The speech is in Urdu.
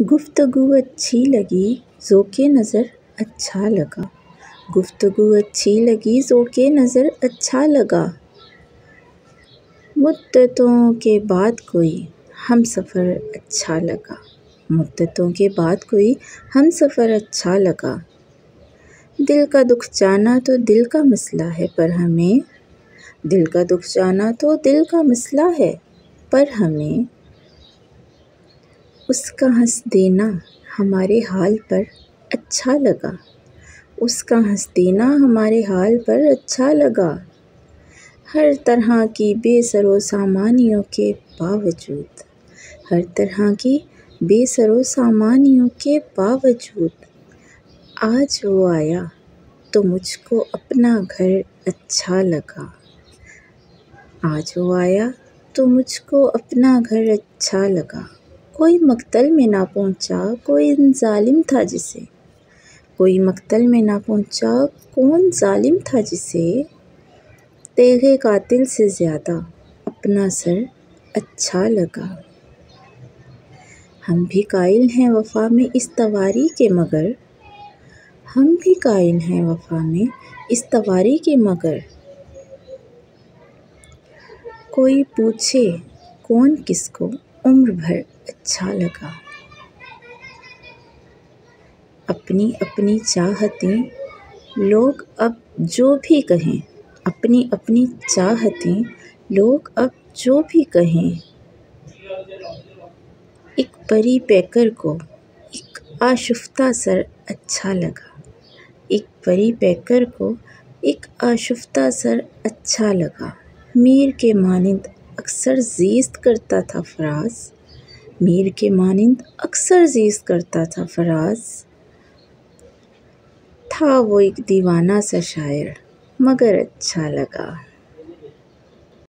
گفتگو اچھی لگی ذوق نظر اچھا لگا، گفتگو اچھی لگی ذوق نظر اچھا لگا، مدتوں کے بعد کوئی ہم سفر اچھا لگا، مدتوں کے بعد کوئی ہم سفر اچھا لگا، دل کا دکھ جانا تو دل کا مسئلہ ہے پر ہمیں، دل کا دکھ جانا تو دل کا مسئلہ ہے پر ہمیں، اس کا ہنس دینا ہمارے حال پر اچھا لگا، اس کا ہنس دینا ہمارے حال پر اچھا لگا، ہر طرح کی بے سر و سامانیوں کے باوجود، ہر طرح کی بے سر و سامانیوں کے باوجود، آج وہ آیا تو مجھ کو اپنا گھر اچھا لگا، آج وہ آیا تو مجھ کو اپنا گھر اچھا لگا، کوئی مقتل میں نہ پہنچا کون ظالم تھا جسے، کوئی مقتل میں نہ پہنچا کون ظالم تھا جسے، تیغ قاتل سے زیادہ اپنا سر اچھا لگا، ہم بھی قائل ہیں وفا میں اس تواری کے مگر، ہم بھی قائل ہیں وفا میں اس تواری کے مگر، کوئی پوچھے کون کس کو عمر بھر اچھا لگا، اپنی اپنی چاہتیں لوگ اب جو بھی کہیں، اپنی اپنی چاہتیں لوگ اب جو بھی کہیں، ایک پری پیکر کو ایک آشفتہ سر اچھا لگا، ایک پری پیکر کو ایک آشفتہ سر اچھا لگا، میر کے مانند اکثر زیست کرتا تھا فراز، میر کے مانند اکثر زیست کرتا تھا فراز، تھا وہ ایک دیوانہ سا شاعر مگر اچھا لگا۔